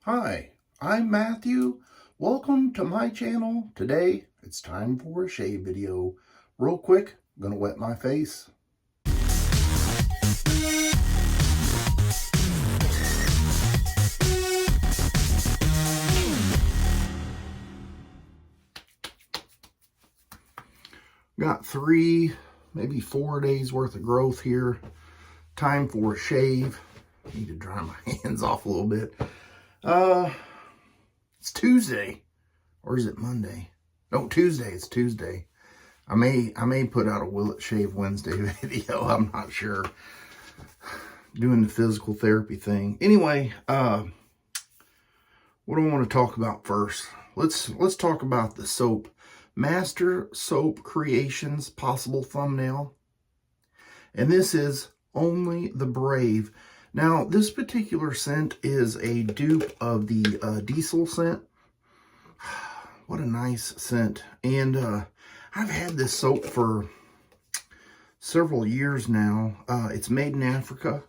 Hi, I'm Matthew. Welcome to my channel. Today, it's time for a shave video. Real quick, I'm gonna wet my face. Got 3, maybe 4 days worth of growth here. Time for a shave. Need to dry my hands off a little bit. It's Tuesday, or is it Monday? No, Tuesday. It's Tuesday. I may put out a Will It Shave Wednesday video. I'm not sure. Doing the physical therapy thing. Anyway, what do I want to talk about first? Let's talk about the soap. Master Soap Creations possible thumbnail. And this is Only the Brave. Now, this particular scent is a dupe of the Diesel scent. What a nice scent. And I've had this soap for several years now. It's made in Africa.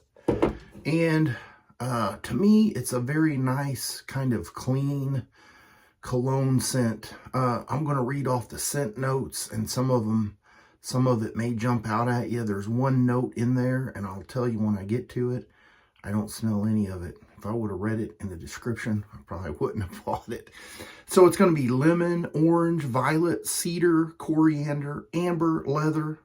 And to me, it's a very nice kind of clean cologne scent. I'm going to read off the scent notes, and some of it may jump out at you. There's one note in there, and I'll tell you when I get to it. I don't smell any of it. If I would have read it in the description, I probably wouldn't have bought it. So it's going to be lemon, orange, violet, cedar, coriander, amber, leather.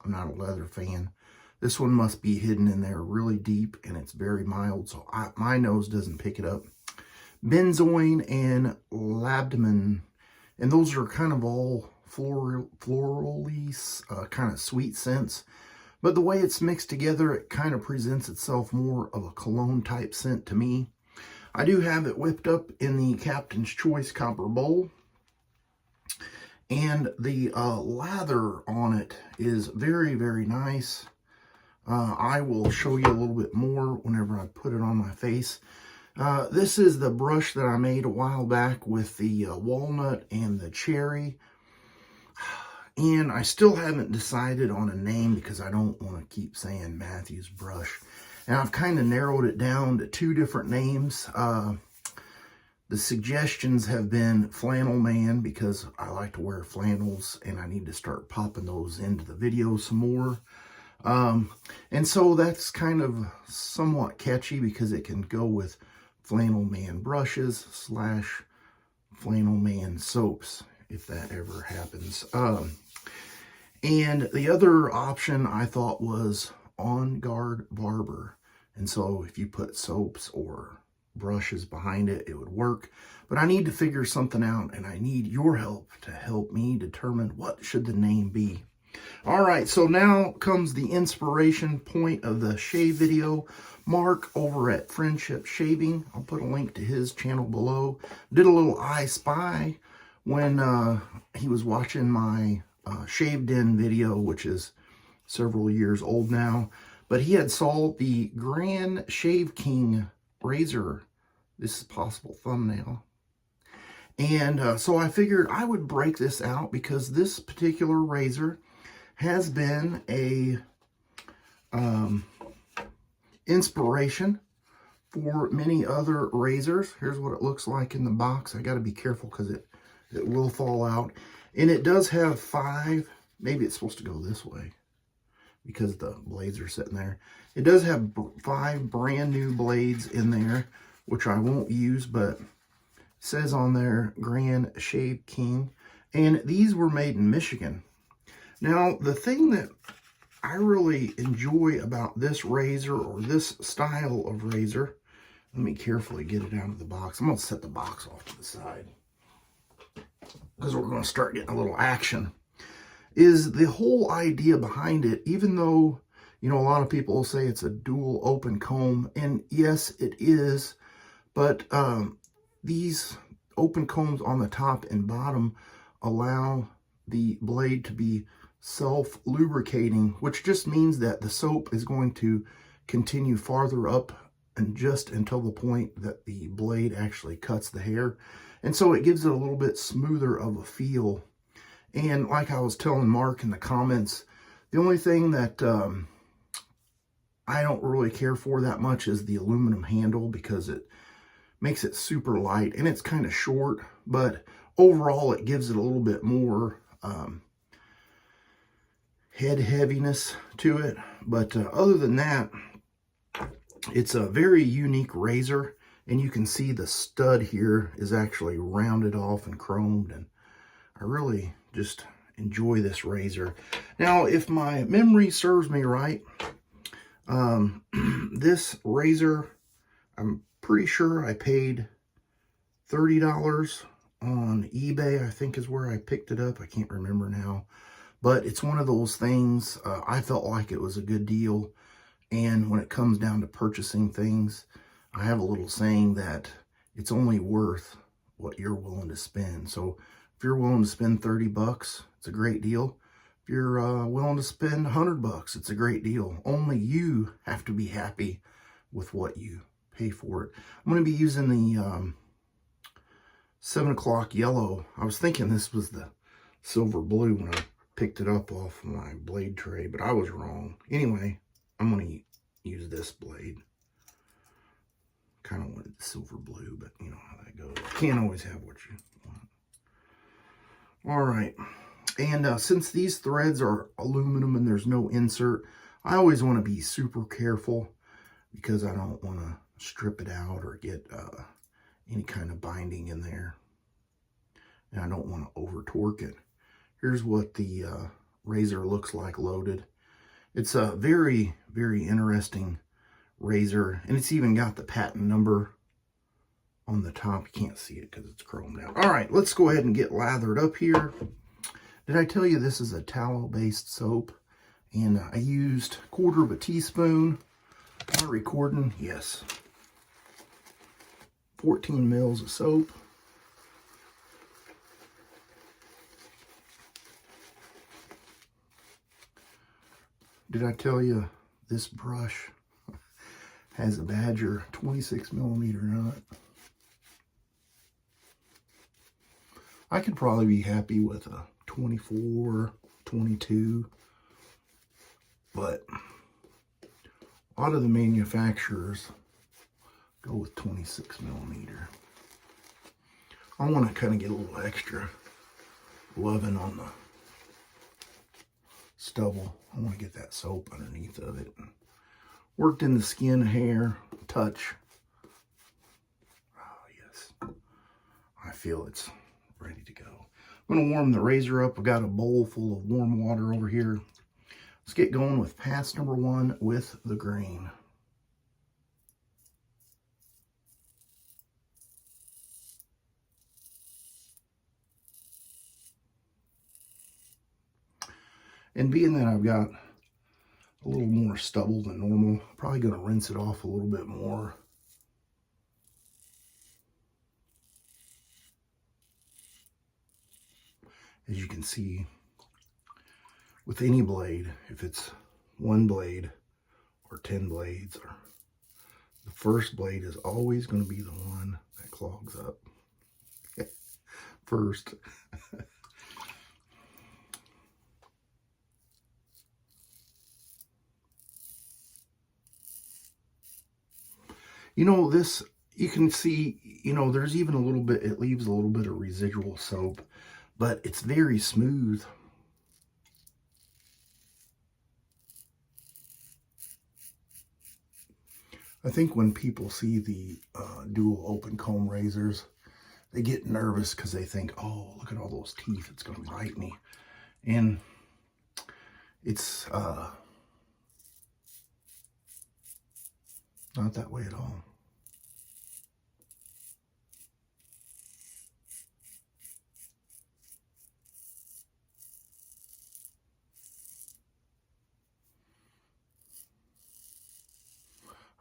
I'm not a leather fan. This one must be hidden in there really deep, and it's very mild, so my nose doesn't pick it up. Benzoin and labdamen, and those are kind of all florally, kind of sweet scents. But the way it's mixed together, it kind of presents itself more of a cologne type scent to me. I do have it whipped up in the Captain's Choice copper bowl. And the lather on it is very, very nice. I will show you a little bit more whenever I put it on my face. This is the brush that I made a while back with the walnut and the cherry. And I still haven't decided on a name because I don't want to keep saying Matthew's brush. And I've kind of narrowed it down to 2 different names. The suggestions have been Flannel Man, because I like to wear flannels and I need to start popping those into the video some more. And so that's kind of somewhat catchy because it can go with Flannel Man brushes / Flannel Man soaps, if that ever happens. And the other option I thought was On Guard Barber. And so if you put soaps or brushes behind it, it would work. But I need to figure something out, and I need your help to help me determine what should the name be. All right, so now comes the inspiration point of the shave video. Mark over at Friendship Shaving. I'll put a link to his channel below. Did a little I Spy when he was watching my Shave Den video, which is several years old now. But he had saw the Grand Shave King razor. This is possible thumbnail. And so I figured I would break this out because this particular razor has been a inspiration for many other razors. Here's what it looks like in the box. I got to be careful because it will fall out. And it does have 5, maybe it's supposed to go this way because the blades are sitting there. It does have 5 brand new blades in there, which I won't use, but it says on there Grand Shave King. And these were made in Michigan. Now, the thing that I really enjoy about this razor, or this style of razor, let me carefully get it out of the box. I'm going to set the box off to the side because we're going to start getting a little action, is the whole idea behind it. Even though, you know, a lot of people will say it's a dual open comb, and yes, it is, but these open combs on the top and bottom allow the blade to be self-lubricating, which just means that the soap is going to continue farther up and just until the point that the blade actually cuts the hair. And so it gives it a little bit smoother of a feel. And like I was telling Mark in the comments, the only thing that I don't really care for that much is the aluminum handle, because it makes it super light, and it's kind of short, but overall it gives it a little bit more head heaviness to it. But other than that, it's a very unique razor, and you can see the stud here is actually rounded off and chromed, and I really just enjoy this razor. Now, if my memory serves me right, this razor, I'm pretty sure I paid $30 on eBay, I think is where I picked it up. I can't remember now. But it's one of those things, I felt like it was a good deal. And when it comes down to purchasing things, I have a little saying that it's only worth what you're willing to spend. So if you're willing to spend 30 bucks, it's a great deal. If you're willing to spend 100 bucks, it's a great deal. Only you have to be happy with what you pay for it. I'm going to be using the 7 o'clock yellow. I was thinking this was the silver blue when I picked it up off my blade tray, but I was wrong. Anyway, I'm going to use this blade. Kind of wanted the silver blue, but you know how that goes. Can't always have what you want. All right. And since these threads are aluminum and there's no insert, I always want to be super careful because I don't want to strip it out or get any kind of binding in there. And I don't want to over torque it. Here's what the razor looks like loaded. It's a very, very interesting razor, and it's even got the patent number on the top. You can't see it because it's chromed out. All right, let's go ahead and get lathered up here. Did I tell you this is a tallow-based soap? And I used 1/4 teaspoon. Am I recording? Yes. 14 mils of soap. Did I tell you this brush has a Badger 26 millimeter nut? I could probably be happy with a 24, 22, but a lot of the manufacturers go with 26 millimeter. I want to kind of get a little extra loving on the stubble. I want to get that soap underneath of it. Worked in the skin, hair, touch. Oh, yes. I feel it's ready to go. I'm going to warm the razor up. I've got a bowl full of warm water over here. Let's get going with pass number 1 with the grain. And being that I've got a little more stubble than normal, I'm probably going to rinse it off a little bit more. As you can see, with any blade, if it's 1 blade or 10 blades, or the first blade is always going to be the one that clogs up first. You know, this, you can see, you know, there's even a little bit, it leaves a little bit of residual soap, but it's very smooth. I think when people see the dual open comb razors, they get nervous because they think, oh, look at all those teeth, it's going to bite me. And it's not that way at all.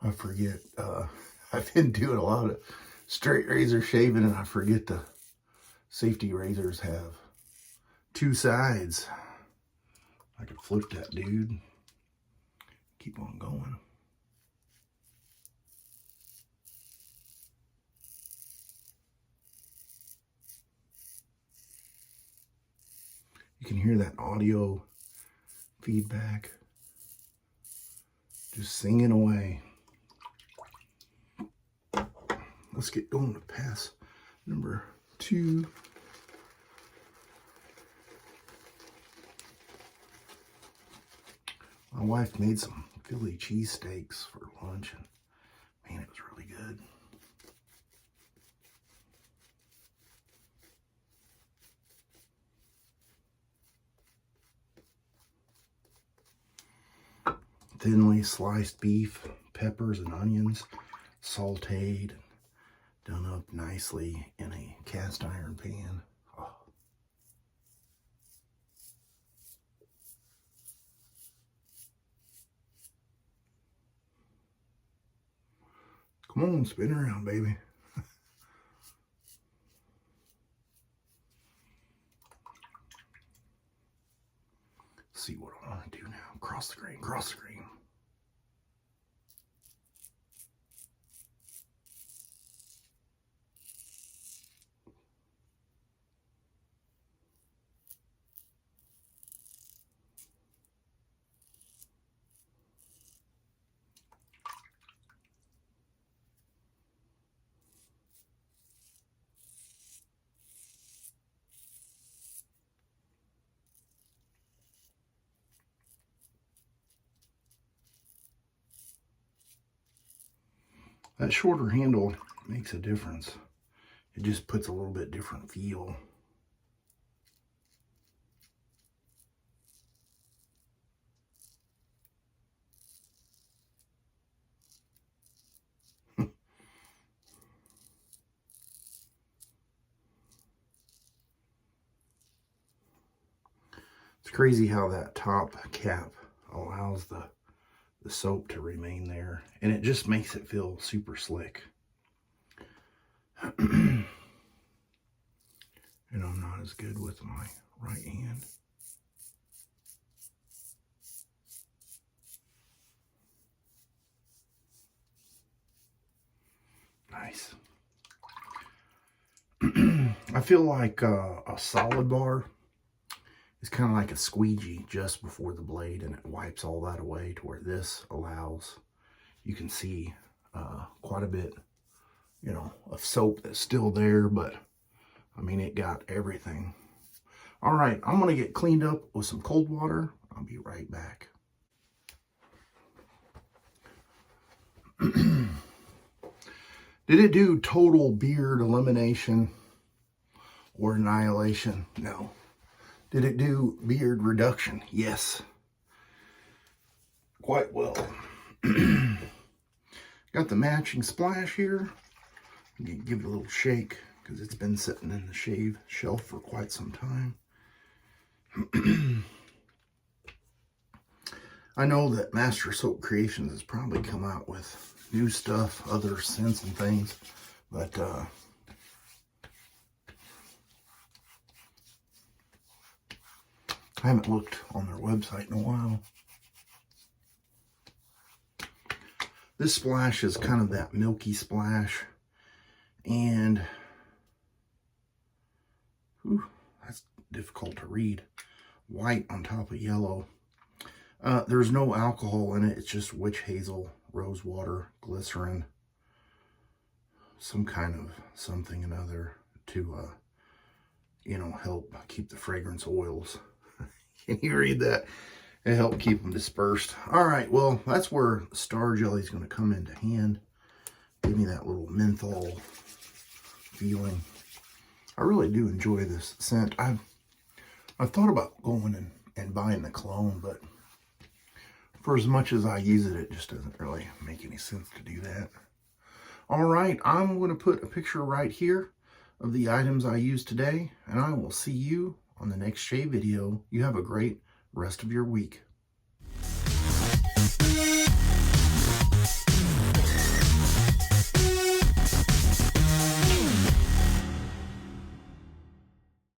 I forget, I've been doing a lot of straight razor shaving, and I forget the safety razors have 2 sides. I could flip that, dude. Keep on going. You can hear that audio feedback. Just singing away. let's get going to pass number 2. My wife made some Philly cheesesteaks for lunch, and man, it was really good. Thinly sliced beef, peppers and onions, sauteed and done up nicely in a cast iron pan. Oh. Come on, spin around, baby. See what I want to do now. Cross the grain, cross the grain. That shorter handle makes a difference. It just puts a little bit different feel. It's crazy how that top cap allows the soap to remain there, and it just makes it feel super slick. And I'm not as good with my right hand. Nice. I feel like a solid bar is kind of like a squeegee just before the blade, and it wipes all that away to where this allows, you can see quite a bit, you know, of soap that's still there, but I mean, it got everything. All right, I'm going to get cleaned up with some cold water. I'll be right back. Did it do total beard elimination or annihilation? No. Did it do beard reduction? Yes. Quite well. Got the matching splash here. Give it a little shake because it's been sitting in the shave shelf for quite some time. I know that Master Soap Creations has probably come out with new stuff, other scents and things, but I haven't looked on their website in a while. This splash is kind of that milky splash, and whew, that's difficult to read. White on top of yellow. There's no alcohol in it. It's just witch hazel, rose water, glycerin, some kind of something another to, you know, help keep the fragrance oils. Can you read that? It helped keep them dispersed. All right, well, that's where Star Jelly is going to come into hand. Give me that little menthol feeling. I really do enjoy this scent. I've thought about going and buying the cologne, but for as much as I use it, it just doesn't really make any sense to do that. All right, I'm going to put a picture right here of the items I used today, and I will see you on the next shave video. You have a great rest of your week.